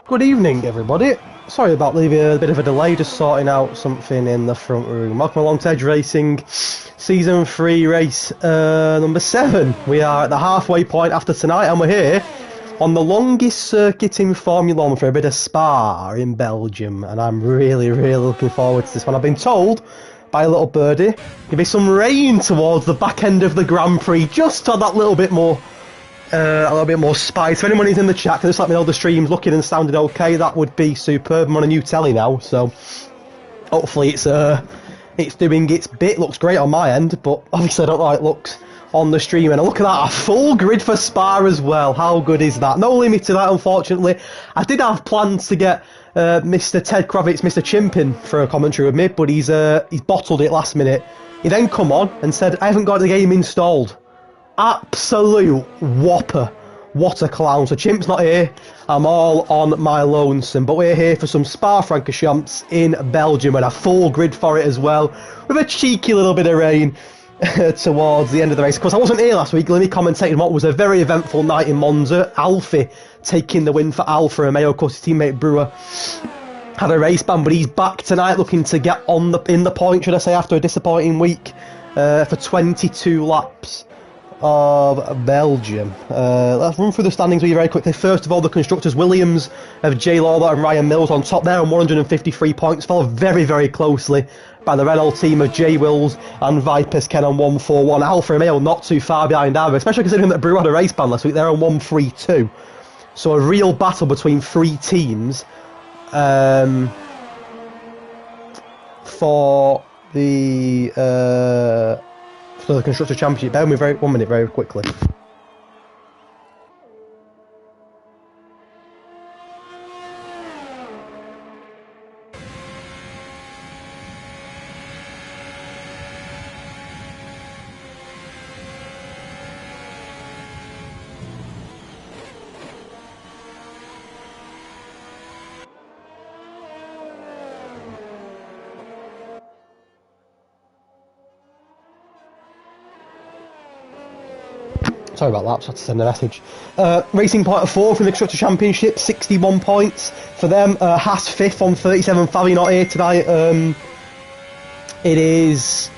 Good evening, everybody. Sorry about leaving a bit of a delay, just sorting out something in the front room. Welcome along to Hedge Racing, Season 3, race number 7. We are at the halfway point after tonight, and we're here on the longest circuit in Formula 1 for a bit of Spa in Belgium, and I'm really looking forward to this one. I've been told by a little birdie there'll be some rain towards the back end of the Grand Prix, just to add that little bit more spice. If anyone is in the chat, can just let me know the stream's looking and sounding okay. That would be superb. I'm on a new telly now, so hopefully it's doing its bit. Looks great on my end, but obviously I don't know how it looks on the stream. And look at that, a full grid for Spa as well. How good is that? No limit to that, unfortunately. I did have plans to get Mr. Ted Kravitz, Mr. Chimpin, for a commentary with me, but he's bottled it last minute. He then come on and said, I haven't got the game installed. Absolute whopper. What a clown. So Chimp's not here. I'm all on my lonesome. But we're here for some Spa-Francorchamps in Belgium and a full grid for it as well, with a cheeky little bit of rain towards the end of the race. Of course, I wasn't here last week. Let me commentate on what was a very eventful night in Monza. Alfie taking the win for Alfa Romeo. Of course, his teammate Brewer had a race ban, but he's back tonight looking to get in the point, should I say, after a disappointing week for 22 laps of Belgium. Let's run through the standings with you very quickly. First of all, the constructors, Williams of Jay Lawler and Ryan Mills on top there on 153 points, followed very closely by the Renault team of Jay Wills and Vipers Ken on 141. Alfa Romeo not too far behind either, especially considering that Brew had a race ban last week. They're on 132. So a real battle between three teams for the Constructor Championship. Bear with me 1 minute very quickly. Sorry about that, just had to send a message. Racing Point of 4th in the Constructor Championship, 61 points for them. Haas 5th on 37. Fabi not here tonight. It is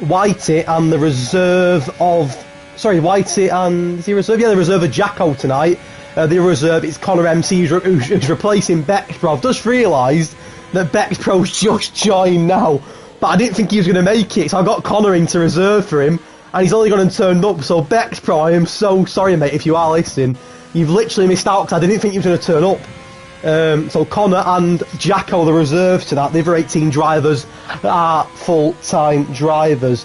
Whitey and the reserve of... Sorry, Whitey and... Is he reserve? Yeah, the reserve of Jacko tonight. the reserve, it's Connor MC who's replacing Bexpro. I've just realised that Bexpro's just joined now, but I didn't think he was going to make it, so I got Connor into reserve for him, and he's only going to turn up. So Bexpro, I am so sorry, mate, if you are listening. You've literally missed out, because I didn't think you were going to turn up. So Connor and Jacko, the reserves to that. The other 18 drivers are full-time drivers.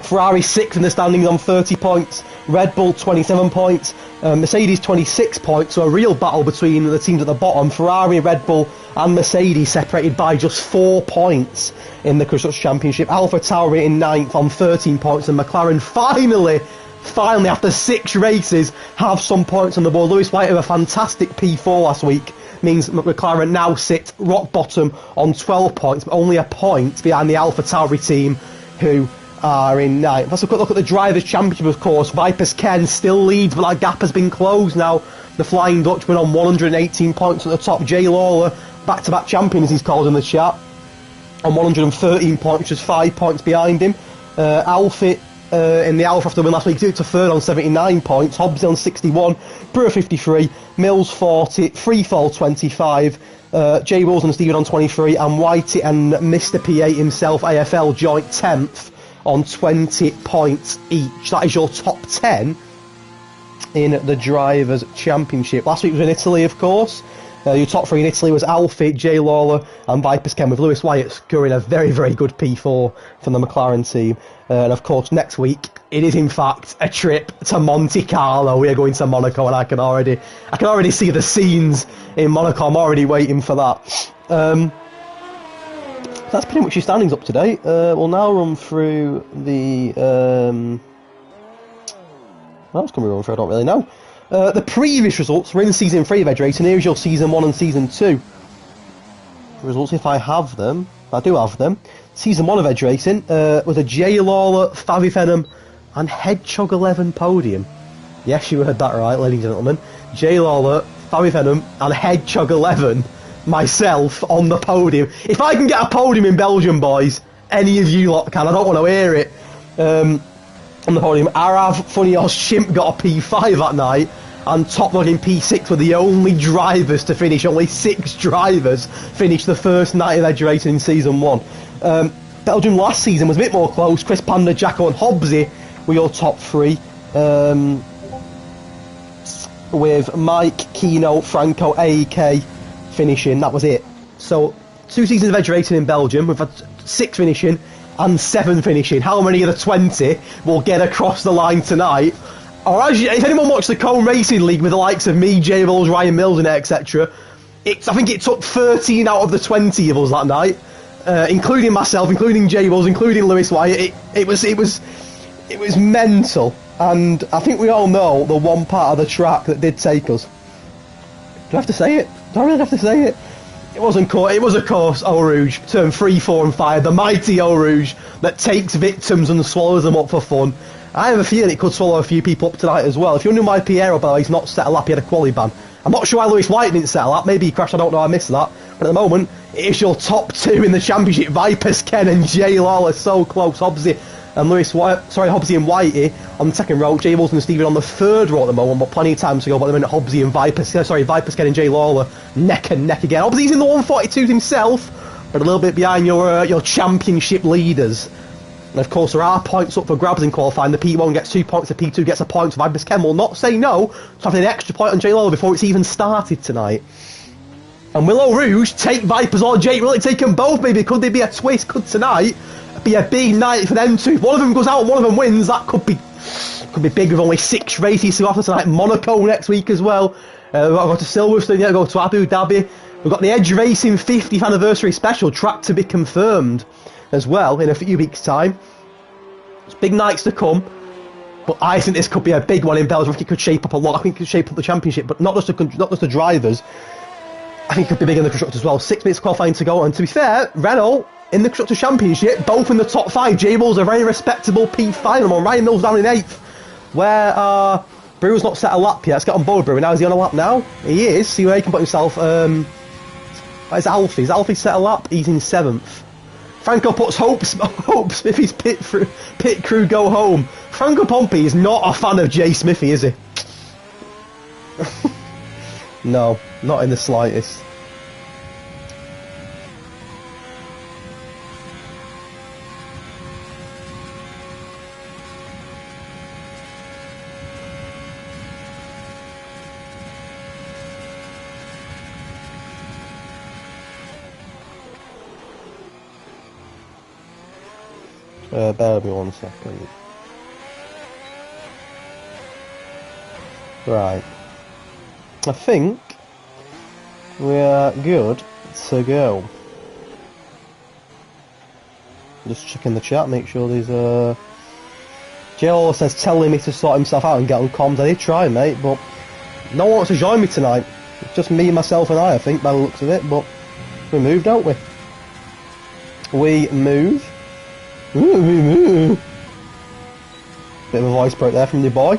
Ferrari 6th in the standings on 30 points, Red Bull 27 points, Mercedes 26 points, so a real battle between the teams at the bottom. Ferrari, Red Bull and Mercedes separated by just 4 points in the Constructors' Championship. AlphaTauri in 9th on 13 points, and McLaren finally after 6 races have some points on the board. Lewis White with a fantastic P4 last week means McLaren now sit rock bottom on 12 points, but only a point behind the AlphaTauri team, who are in 9th. Let's have a quick look at the Drivers' Championship, of course. Vipers Ken still leads, but that gap has been closed now. The Flying Dutchman on 118 points at the top. Jay Lawler, back-to-back champion as he's called in the chat, on 113 points, just 5 points behind him. Alfie in the Alpha after the win last week, to third on 79 points. Hobbs on 61, Brewer 53, Mills 40, Freefall 25, Jay Wills and Stephen on 23, and Whitey and Mr. P8 himself, AFL, joint 10th on 20 points each. That is your top 10 in the Drivers' Championship. Last week was in Italy, of course. Your top 3 in Italy was Alfie, Jay Lawler and Vipers Ken, with Lewis Wyatt scoring a very, very good P4 from the McLaren team. And of course, next week, it is in fact a trip to Monte Carlo. We are going to Monaco, and I can already see the scenes in Monaco. I'm already waiting for that. That's pretty much your standings up to date. We'll now run through the... what else can we run through? I don't really know. The previous results were in Season 3 of Edge Racing. Here's your Season 1 and Season 2 results, if I have them. I do have them. Season 1 of Edge Racing was a Jay Lawler, Favi Venom and Hedgehog 11 podium. Yes, you heard that right, ladies and gentlemen. Jay Lawler, Favi Venom and Hedgehog 11, myself, on the podium. If I can get a podium in Belgium, boys, any of you lot can. I don't want to hear it. On the podium, Arav, Funny Horse, Shimp got a P5 that night, and Top Dog in P6 were the only drivers to finish. Only 6 drivers finished the first night of Edge Racing in Season 1. Belgium last season was a bit more close. Chris Panda, Jacko and Hobbsy were your top 3, with Mike, Keno, Franco, AEK finishing. That was it. So 2 seasons of Edge Racing in Belgium. We've had 6 finishing and 7 finishing. How many of the 20 will get across the line tonight? Or if anyone watched the Cone Racing League with the likes of me, Jay Rolls, Ryan Mills and etc., I think it took 13 out of the 20 of us that night, including myself, including Jay Rolls, including Lewis Wyatt. It was mental, and I think we all know the one part of the track that did take us. Do I have to say it? Do I really have to say it? It wasn't caught. It was, of course, Eau Rouge, turn 3, 4 and 5, the mighty Eau Rouge that takes victims and swallows them up for fun. I have a feeling it could swallow a few people up tonight as well. If you're under my Piero, by the way, he's not set a lap, he had a quali ban. I'm not sure why Lewis White didn't set a lap, maybe he crashed, I don't know, I missed that. But at the moment, it is your top 2 in the championship. Vipers, Ken and Jay Lawler, so close. Hobbsy and Hobbsy and Whitey on the second row, Jay Wilson and Stephen on the third row at the moment, but plenty of time to go. But at the minute, Hobbsy and Vipers, Ken and Jay Lawler neck and neck again. Hobbsy's in the 142s himself, but a little bit behind your championship leaders. And of course, there are points up for grabs in qualifying. The P1 gets 2 points, the P2 gets a point. So Vipers Ken will not say no to having an extra point on Jay Lawler before it's even started tonight. And will Eau Rouge take Vipers or Jay? Will it take them both, maybe? Could there be a twist? Could tonight be a big night for them two? If one of them goes out and one of them wins, that could be big, with only 6 races to go after tonight. Monaco next week as well. We've got to go to Silverstone, go to Abu Dhabi. We've got the Edge Racing 50th anniversary special track to be confirmed as well in a few weeks' time. It's big nights to come, but I think this could be a big one in Belgium. I think it could shape up a lot. I think it could shape up the championship, but not just the drivers. I think it could be big in the constructors as well. 6 minutes qualifying to go, and to be fair, Renault in the constructors championship, both in the top 5. J Bulls a very respectable P5 on. Ryan Mills down in 8th. Where Brewer's not set a lap yet. Let's get on board Brewer. Now is he on a lap now? He is. See where he can put himself. It's Alfie. Is Alfie set a lap? He's in 7th. Franco puts hopes if his pit crew go home. Franco Pompey is not a fan of Jay Smithy, is he? No, not in the slightest. Bear with me 1 second. Right. I think we are good to go. Just checking the chat, make sure there's Joe says telling me to sort himself out and get on comms. I did try, mate, but no one wants to join me tonight. It's just me, myself and I think, by the looks of it, but we move, don't we? We move. Ooh, we move. Bit of a voice break there from your boy.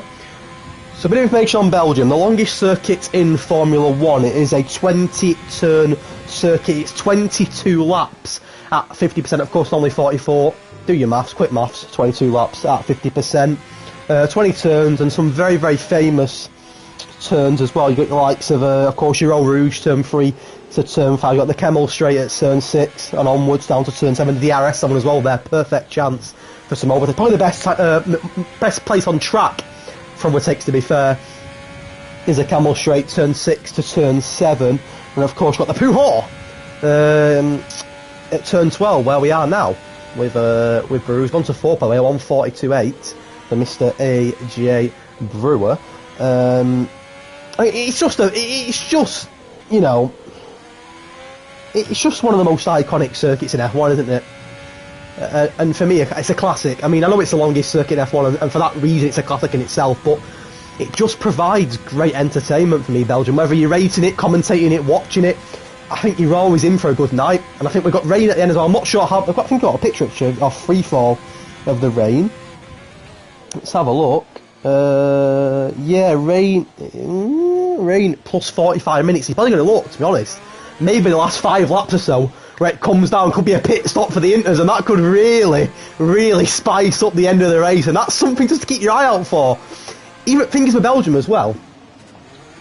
So a bit of information on Belgium. The longest circuit in Formula 1. It is a 20-turn circuit. It's 22 laps at 50%. Of course, only 44. Do your maths, quick maths. 22 laps at 50%. 20 turns and some very, very famous turns as well. You've got the likes of course, your Eau Rouge, turn 3 to turn 5. You've got the Camel Straight at turn 6 and onwards down to turn 7. The DRS1 as well there. Perfect chance for some overtake. Probably the best place on track from overtakes, to be fair, is a Camel Straight turn 6 to turn 7, and of course got the Pujols at turn 12 where we are now with Brewer's gone to 4 by the way, 142.8 for Mr. AJ Brewer. It's just you know, it's just one of the most iconic circuits in F1, isn't it? And for me, it's a classic. I mean, I know it's the longest circuit in F1, and for that reason, it's a classic in itself, but it just provides great entertainment for me, Belgium. Whether you're rating it, commentating it, watching it, I think you're always in for a good night. And I think we've got rain at the end as well. I'm not sure how... I think we've got a picture of free fall of the rain. Let's have a look. Yeah, rain plus 45 minutes. He's probably going to look, to be honest. Maybe the last 5 laps or so, where it comes down, could be a pit stop for the Inters, and that could really, really spice up the end of the race, and that's something just to keep your eye out for. Even things with Belgium as well.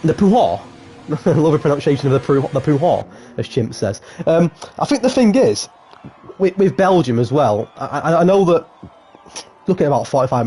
The Pujols. I love the pronunciation of the Pujols, as Chimp says. I think the thing is, with Belgium as well, I know that, looking at about 45 minutes,